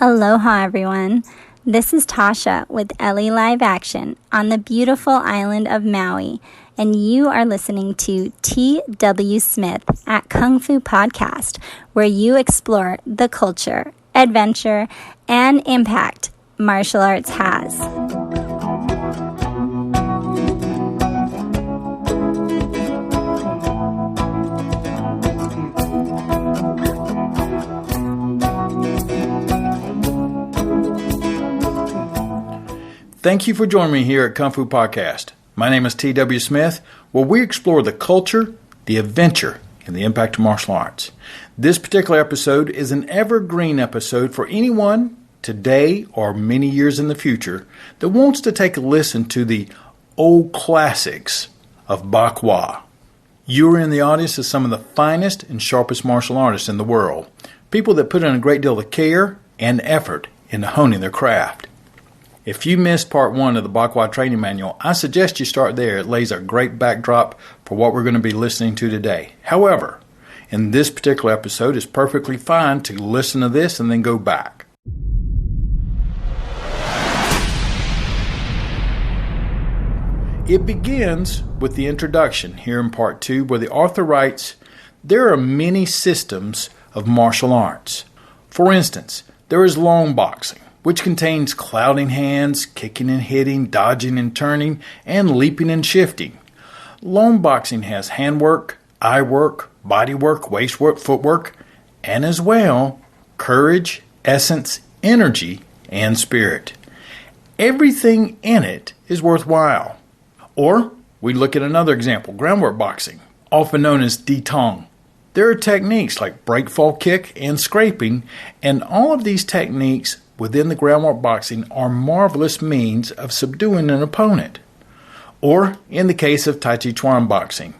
Aloha, everyone. This is Tasha with Ellie Live Action on the beautiful island of Maui, and you are listening to T.W. Smith at Kung Fu Podcast, where you explore the culture, adventure, and impact martial arts has. Thank you for joining me here at Kung Fu Podcast. My name is T.W. Smith, where we explore the culture, the adventure, and the impact of martial arts. This particular episode is an evergreen episode for anyone today or many years in the future that wants to take a listen to the old classics of BaGua. You are in the audience of some of the finest and sharpest martial artists in the world, people that put in a great deal of care and effort into honing their craft. If you missed part 1 of the BaGua training manual, I suggest you start there. It lays a great backdrop for what we're going to be listening to today. However, in this particular episode, it's perfectly fine to listen to this and then go back. It begins with the introduction here in part 2, where the author writes, there are many systems of martial arts. For instance, there is long boxing, which contains clouding hands, kicking and hitting, dodging and turning, and leaping and shifting. Long boxing has handwork, eye work, body work, waist work, footwork, and as well, courage, essence, energy, and spirit. Everything in it is worthwhile. Or, we look at another example, groundwork boxing, often known as ditong. There are techniques like break, fall, kick, and scraping, and all of these techniques within the groundwork boxing are marvelous means of subduing an opponent. Or, in the case of Pt2 boxing,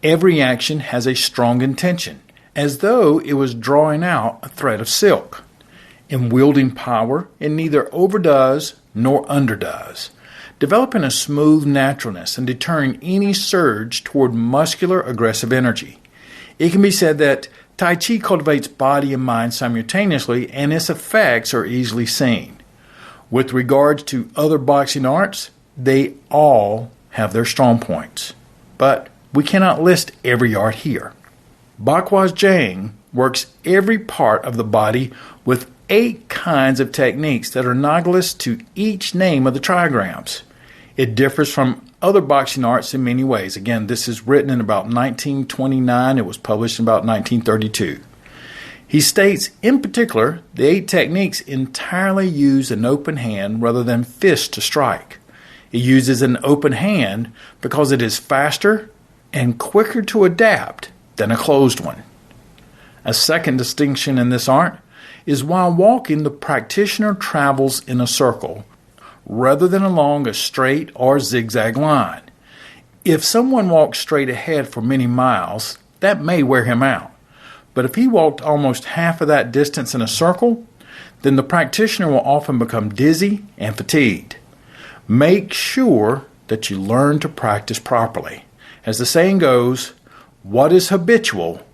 every action has a strong intention, as though it was drawing out a thread of silk. In wielding power, it neither overdoes nor underdoes, developing a smooth naturalness and deterring any surge toward muscular aggressive energy. It can be said that Tai Chi cultivates body and mind simultaneously, and its effects are easily seen. With regards to other boxing arts, they all have their strong points. But we cannot list every art here. Bagua's Jang works every part of the body with 8 kinds of techniques that are analogous to each name of the trigrams. It differs from other boxing arts in many ways. Again, this is written in about 1929. It was published in about 1932. He states, in particular, the 8 techniques entirely use an open hand rather than fist to strike. It uses an open hand because it is faster and quicker to adapt than a closed one. A second distinction in this art is while walking, the practitioner travels in a circle rather than along a straight or zigzag line. If someone walks straight ahead for many miles, that may wear him out. But if he walked almost half of that distance in a circle, then the practitioner will often become dizzy and fatigued. Make sure that you learn to practice properly. As the saying goes, what is habitual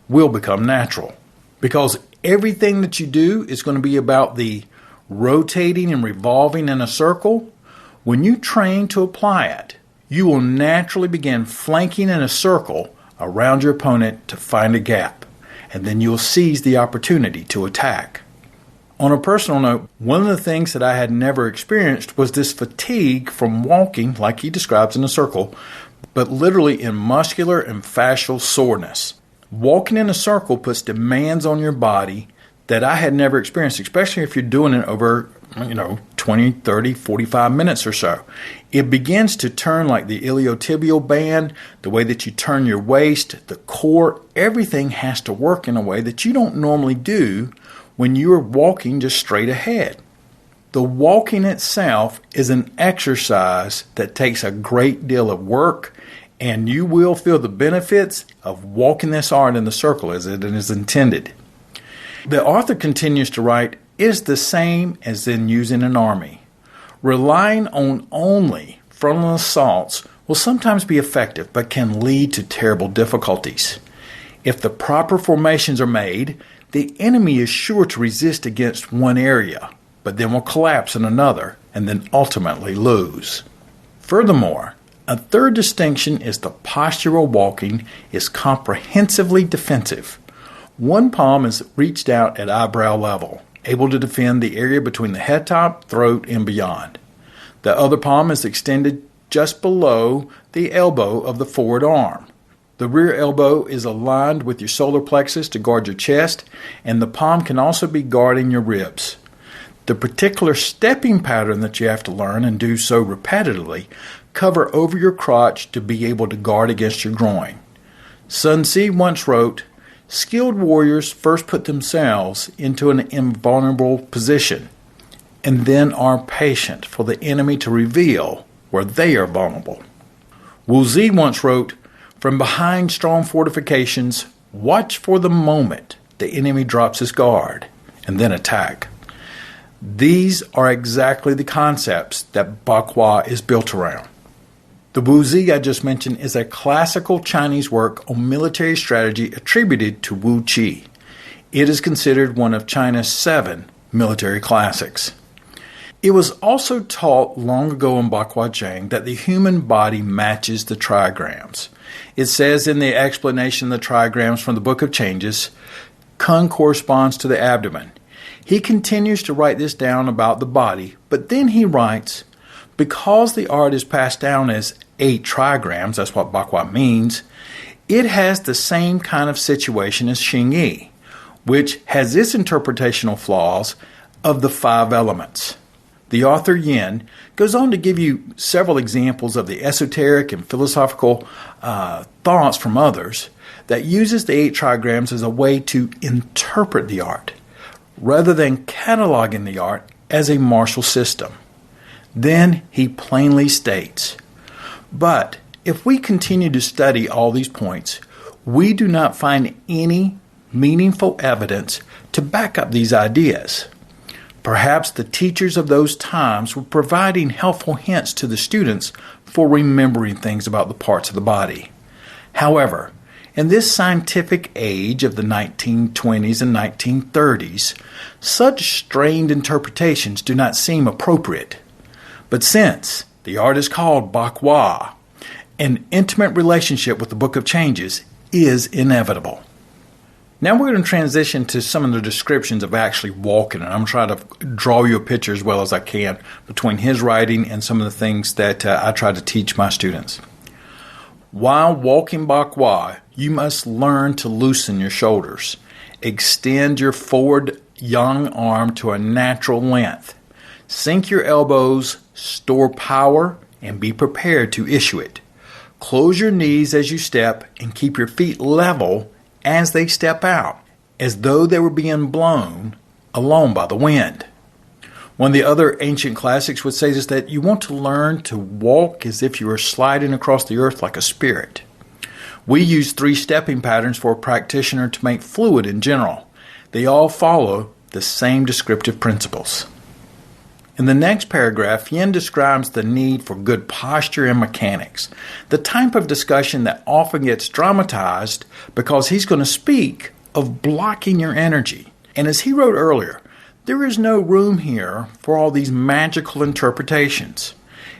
will become natural. Because everything that you do is going to be about the rotating and revolving in a circle. When you train to apply it, you will naturally begin flanking in a circle around your opponent to find a gap, and then you'll seize the opportunity to attack. On a personal note, one of the things that I had never experienced was this fatigue from walking, like he describes in a circle, but literally in muscular and fascial soreness. Walking in a circle puts demands on your body that I had never experienced, especially if you're doing it over, 20, 30, 45 minutes or so. It begins to turn like the iliotibial band, the way that you turn your waist, the core, everything has to work in a way that you don't normally do when you're walking just straight ahead. The walking itself is an exercise that takes a great deal of work, and you will feel the benefits of walking this art in the circle as it is intended. The author continues to write, is the same as in using an army. Relying on only frontal assaults will sometimes be effective, but can lead to terrible difficulties. If the proper formations are made, the enemy is sure to resist against one area, but then will collapse in another and then ultimately lose. Furthermore, a third distinction is the postural walking is comprehensively defensive. One palm is reached out at eyebrow level, able to defend the area between the head top, throat, and beyond. The other palm is extended just below the elbow of the forward arm. The rear elbow is aligned with your solar plexus to guard your chest, and the palm can also be guarding your ribs. The particular stepping pattern that you have to learn and do so repetitively cover over your crotch to be able to guard against your groin. Sun Tzu once wrote, "Skilled warriors first put themselves into an invulnerable position and then are patient for the enemy to reveal where they are vulnerable." Wu Zi once wrote, "From behind strong fortifications, watch for the moment the enemy drops his guard and then attack." These are exactly the concepts that BaGua is built around. The Wu Zi I just mentioned is a classical Chinese work on military strategy attributed to Wu Qi. It is considered one of China's 7 military classics. It was also taught long ago in BaGua Zhang that the human body matches the trigrams. It says in the explanation of the trigrams from the Book of Changes, Kung corresponds to the abdomen. He continues to write this down about the body, but then he writes, because the art is passed down as 8 trigrams, that's what BaGua means, it has the same kind of situation as Xing Yi, which has its interpretational flaws of the 5 elements. The author Yin goes on to give you several examples of the esoteric and philosophical thoughts from others that uses the 8 trigrams as a way to interpret the art, rather than cataloging the art as a martial system. Then he plainly states, but if we continue to study all these points, we do not find any meaningful evidence to back up these ideas. Perhaps the teachers of those times were providing helpful hints to the students for remembering things about the parts of the body. However, in this scientific age of the 1920s and 1930s, such strained interpretations do not seem appropriate. But since the art is called BaGua, an intimate relationship with the Book of Changes is inevitable. Now we're going to transition to some of the descriptions of actually walking, and I'm trying to draw you a picture as well as I can between his writing and some of the things that I try to teach my students. While walking BaGua, you must learn to loosen your shoulders. Extend your forward young arm to a natural length. Sink your elbows, store power, and be prepared to issue it. Close your knees as you step and keep your feet level as they step out, as though they were being blown along by the wind. One of the other ancient classics would say is that you want to learn to walk as if you were sliding across the earth like a spirit. We use 3 stepping patterns for a practitioner to make fluid in general. They all follow the same descriptive principles. In the next paragraph, Yin describes the need for good posture and mechanics, the type of discussion that often gets dramatized because he's going to speak of blocking your energy. And as he wrote earlier, there is no room here for all these magical interpretations.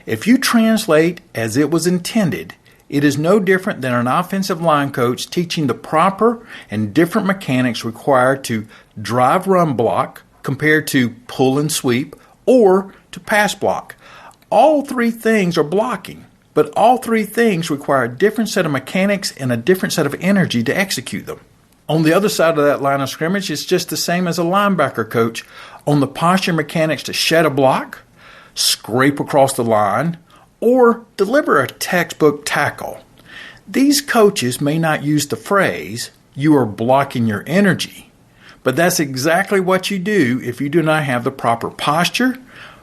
If you translate as it was intended, it is no different than an offensive line coach teaching the proper and different mechanics required to drive-run block compared to pull and sweep, or to pass block. All 3 things are blocking, but all 3 things require a different set of mechanics and a different set of energy to execute them. On the other side of that line of scrimmage, it's just the same as a linebacker coach on the posture mechanics to shed a block, scrape across the line, or deliver a textbook tackle. These coaches may not use the phrase, "you are blocking your energy," but that's exactly what you do if you do not have the proper posture,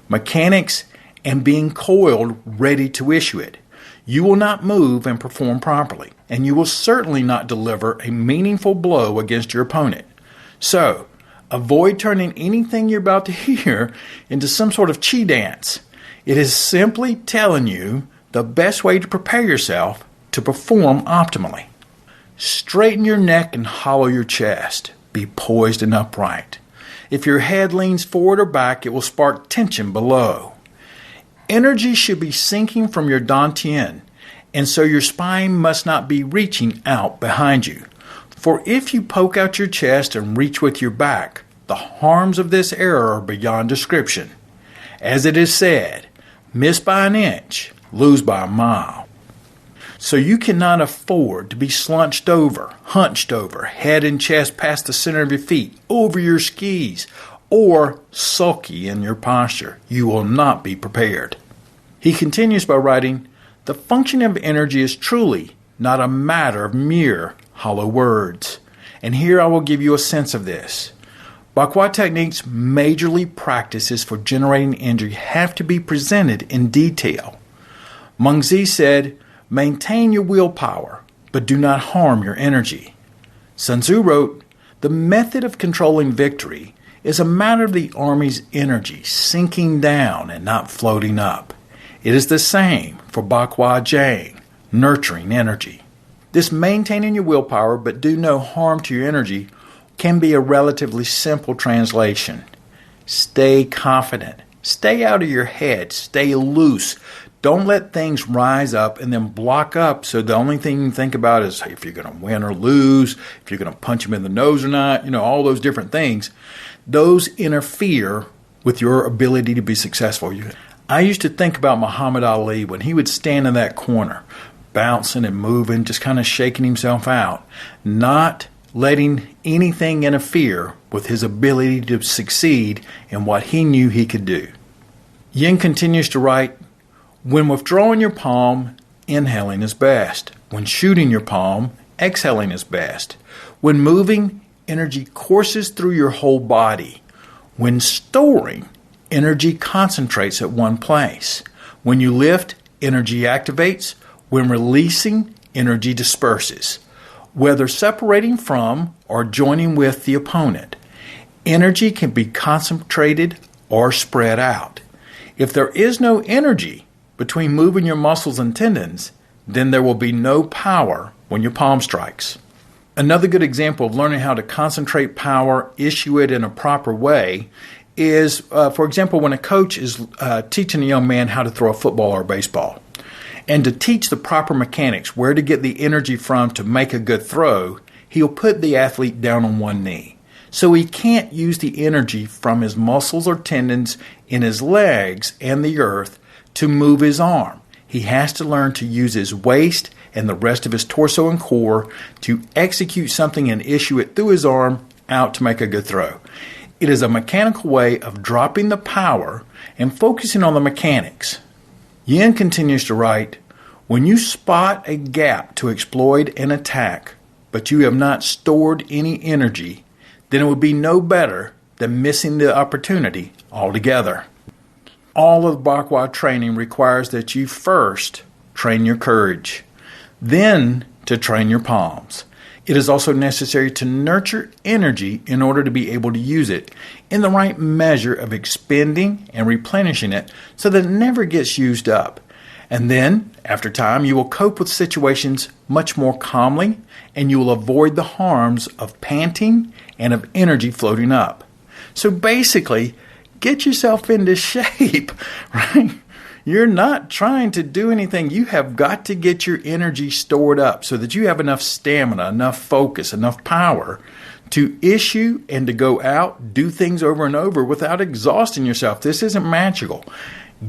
mechanics, and being coiled ready to issue it. You will not move and perform properly, and you will certainly not deliver a meaningful blow against your opponent. So, avoid turning anything you're about to hear into some sort of chi dance. It is simply telling you the best way to prepare yourself to perform optimally. Straighten your neck and hollow your chest. be poised and upright. If your head leans forward or back, it will spark tension below. Energy should be sinking from your dantian, and so your spine must not be reaching out behind you. For if you poke out your chest and reach with your back, the harms of this error are beyond description. As it is said, miss by an inch, lose by a mile. So you cannot afford to be slunched over, hunched over, head and chest past the center of your feet, over your skis, or sulky in your posture. You will not be prepared. He continues by writing, the function of energy is truly not a matter of mere hollow words. And here I will give you a sense of this. BaGua techniques majorly practices for generating energy have to be presented in detail. Mengzi said, maintain your willpower, but do not harm your energy. Sun Tzu wrote, the method of controlling victory is a matter of the army's energy sinking down and not floating up. It is the same for BaGua Jang, nurturing energy. This maintaining your willpower but do no harm to your energy can be a relatively simple translation. Stay confident. Stay out of your head. Stay loose. Don't let things rise up and then block up so the only thing you can think about is if you're going to win or lose, if you're going to punch him in the nose or not, all those different things. Those interfere with your ability to be successful. I used to think about Muhammad Ali when he would stand in that corner, bouncing and moving, just kind of shaking himself out, not letting anything interfere with his ability to succeed in what he knew he could do. Yin continues to write, when withdrawing your palm, inhaling is best. When shooting your palm, exhaling is best. When moving, energy courses through your whole body. When storing, energy concentrates at one place. When you lift, energy activates. When releasing, energy disperses. Whether separating from or joining with the opponent, energy can be concentrated or spread out. If there is no energy between moving your muscles and tendons, then there will be no power when your palm strikes. Another good example of learning how to concentrate power, issue it in a proper way, is, for example, when a coach is teaching a young man how to throw a football or a baseball. And to teach the proper mechanics, where to get the energy from to make a good throw, he'll put the athlete down on one knee. So he can't use the energy from his muscles or tendons in his legs and the earth to move his arm. He has to learn to use his waist and the rest of his torso and core to execute something and issue it through his arm out to make a good throw. It is a mechanical way of dropping the power and focusing on the mechanics. Yin continues to write, when you spot a gap to exploit an attack, but you have not stored any energy, then it would be no better than missing the opportunity altogether. All of BaGua training requires that you first train your courage, then to train your palms. It is also necessary to nurture energy in order to be able to use it in the right measure of expending and replenishing it so that it never gets used up. And then, after time, you will cope with situations much more calmly and you will avoid the harms of panting and of energy floating up. So basically, get yourself into shape, right? You're not trying to do anything. You have got to get your energy stored up so that you have enough stamina, enough focus, enough power to issue and to go out, do things over and over without exhausting yourself. This isn't magical.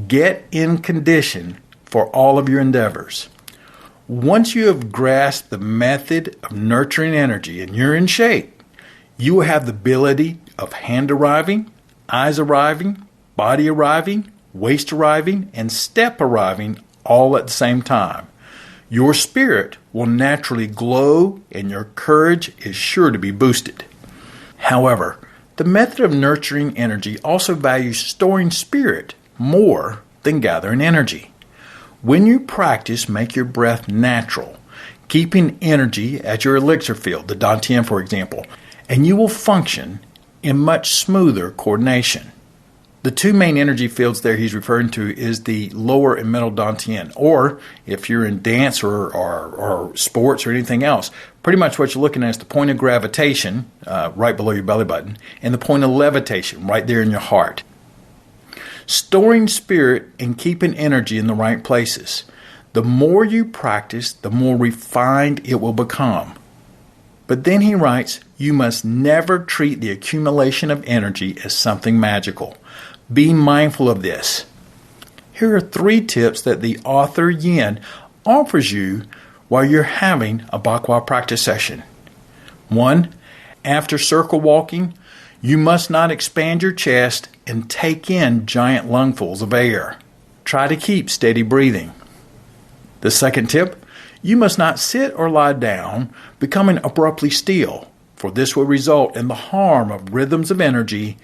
Get in condition for all of your endeavors. Once you have grasped the method of nurturing energy and you're in shape, you will have the ability of hand arriving, eyes arriving, body arriving, waist arriving, and step arriving all at the same time. Your spirit will naturally glow and your courage is sure to be boosted. However, the method of nurturing energy also values storing spirit more than gathering energy. When you practice, make your breath natural, keeping energy at your elixir field, the dantian for example, and you will function in much smoother coordination. The two main energy fields there he's referring to is the lower and middle dantian, or if you're in dance or sports or anything else, pretty much what you're looking at is the point of gravitation right below your belly button and the point of levitation right there in your heart. Storing spirit and keeping energy in the right places. The more you practice, the more refined it will become. But then he writes, you must never treat the accumulation of energy as something magical. Be mindful of this. Here are 3 tips that the author Yin offers you while you're having a BaGua practice session. 1. After circle walking, you must not expand your chest and take in giant lungfuls of air. Try to keep steady breathing. The second tip, you must not sit or lie down, becoming abruptly still, for this will result in the harm of rhythms of energy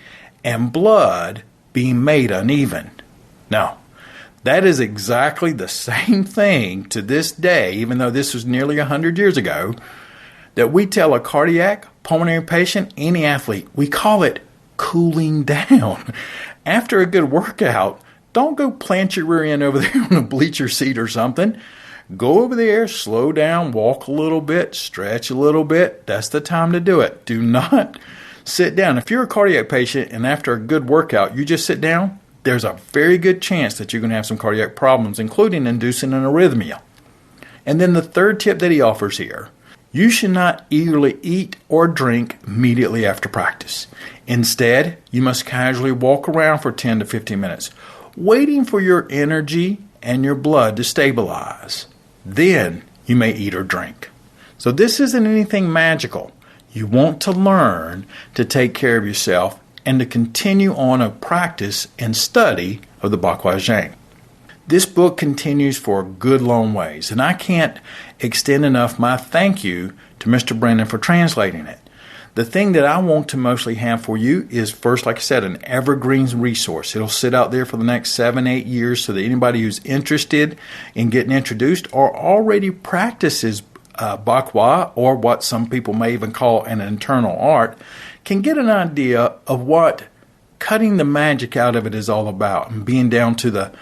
and blood being made uneven. Now, that is exactly the same thing to this day, even though this was nearly 100 years ago, that we tell a cardiac, pulmonary patient, any athlete. We call it cooling down. After a good workout, don't go plant your rear end over there on a bleacher seat or something. Go over there, slow down, walk a little bit, stretch a little bit. That's the time to do it. Do not sit down. If you're a cardiac patient and after a good workout you just sit down, there's a very good chance that you're going to have some cardiac problems, including inducing an arrhythmia. And then the third tip that he offers here, you should not eagerly eat or drink immediately after practice. Instead, you must casually walk around for 10 to 15 minutes, waiting for your energy and your blood to stabilize. Then you may eat or drink. So this isn't anything magical. You want to learn to take care of yourself and to continue on a practice and study of the BaGua Zhang. This book continues for a good long ways, and I can't extend enough my thank you to Mr. Brandon for translating it. The thing that I want to mostly have for you is first, like I said, an evergreen resource. It'll sit out there for the next 7-8 years so that anybody who's interested in getting introduced or already practices BaGua, or what some people may even call an internal art, can get an idea of what cutting the magic out of it is all about and being down to the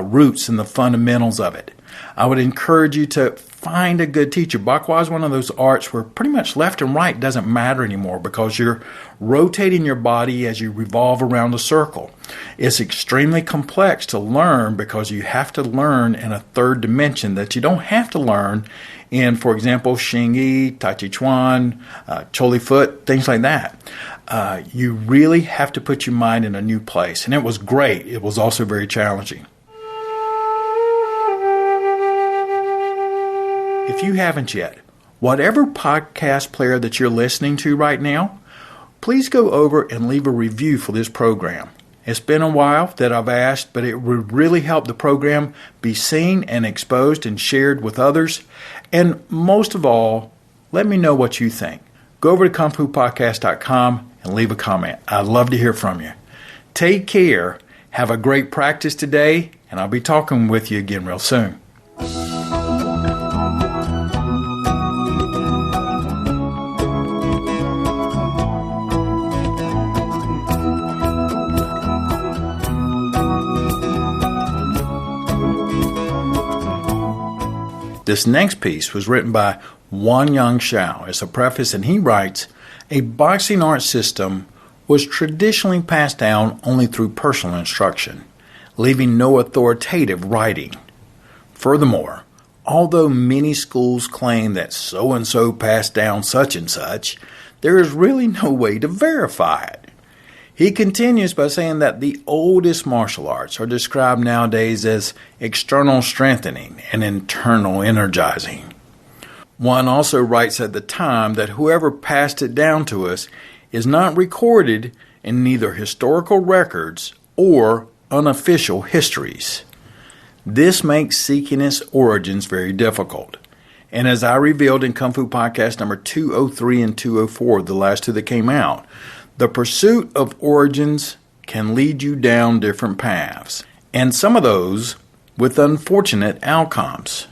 roots and the fundamentals of it. I would encourage you to find a good teacher. BaGua is one of those arts where pretty much left and right doesn't matter anymore because you're rotating your body as you revolve around a circle. It's extremely complex to learn because you have to learn in a third dimension that you don't have to learn in, for example, Xingyi, Tai Chi Chuan, Choli Foot, things like that. You really have to put your mind in a new place. And it was great. It was also very challenging. If you haven't yet, whatever podcast player that you're listening to right now, please go over and leave a review for this program. It's been a while that I've asked, but it would really help the program be seen and exposed and shared with others. And most of all, let me know what you think. Go over to kungfupodcast.com and leave a comment. I'd love to hear from you. Take care. Have a great practice today, and I'll be talking with you again real soon. This next piece was written by Wanyang Xiao as a preface, and he writes, a boxing art system was traditionally passed down only through personal instruction, leaving no authoritative writing. Furthermore, although many schools claim that so-and-so passed down such and such, there is really no way to verify it. He continues by saying that the oldest martial arts are described nowadays as external strengthening and internal energizing. One also writes at the time that whoever passed it down to us is not recorded in neither historical records or unofficial histories. This makes seeking its origins very difficult. And as I revealed in Kung Fu Podcast number 203 and 204, the last two that came out, the pursuit of origins can lead you down different paths, and some of those with unfortunate outcomes.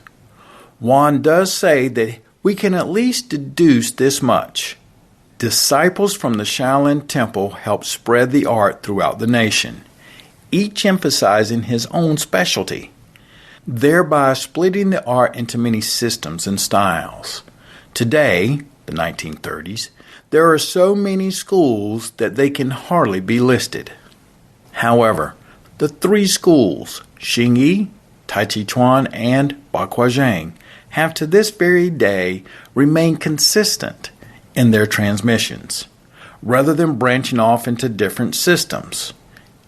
Juan does say that we can at least deduce this much. Disciples from the Shaolin Temple helped spread the art throughout the nation. each emphasizing his own specialty, thereby splitting the art into many systems and styles. Today, the 1930s, there are so many schools that they can hardly be listed. However, the three schools, Xingyi, Pt2, and BaGua, have to this very day remained consistent in their transmissions, rather than branching off into different systems.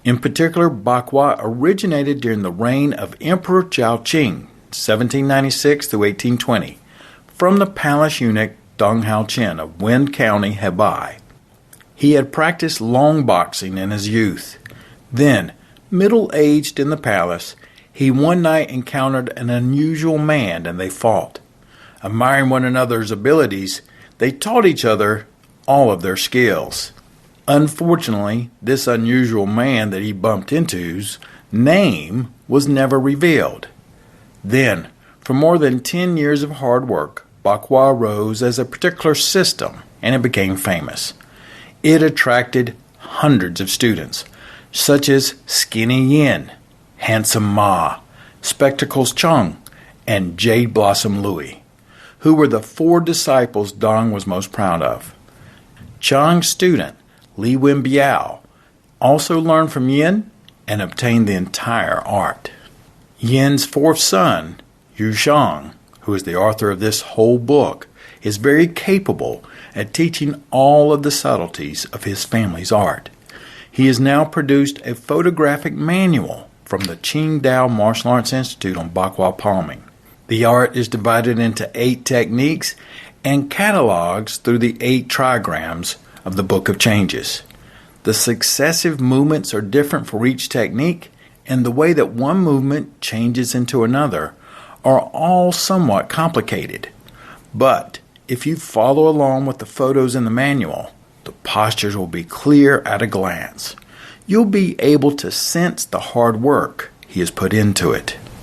In particular, BaGua originated during the reign of Emperor Zhaoqing, 1796 to 1820, from the palace eunuch Deng Haoqian of Wen County, Hebei. He had practiced long boxing in his youth. Then, middle-aged in the palace, he one night encountered an unusual man and they fought. Admiring one another's abilities, they taught each other all of their skills. Unfortunately, this unusual man that he bumped into's name was never revealed. Then, for more than 10 years of hard work, BaGua rose as a particular system and it became famous. It attracted hundreds of students, such as Skinny Yin, Handsome Ma, Spectacles Chung, and Jade Blossom Louis, who were the four disciples Deng was most proud of. Chang's student, Li Wen Biao, also learned from Yin and obtained the entire art. Yin's fourth son, Yu Shang, who is the author of this whole book, is very capable at teaching all of the subtleties of his family's art. He has now produced a photographic manual from the Qingdao Martial Arts Institute on BaGua palming. The art is divided into 8 techniques and catalogs through the 8 trigrams of the Book of Changes. The successive movements are different for each technique, and the way that one movement changes into another are all somewhat complicated. But if you follow along with the photos in the manual, the postures will be clear at a glance. You'll be able to sense the hard work he has put into it.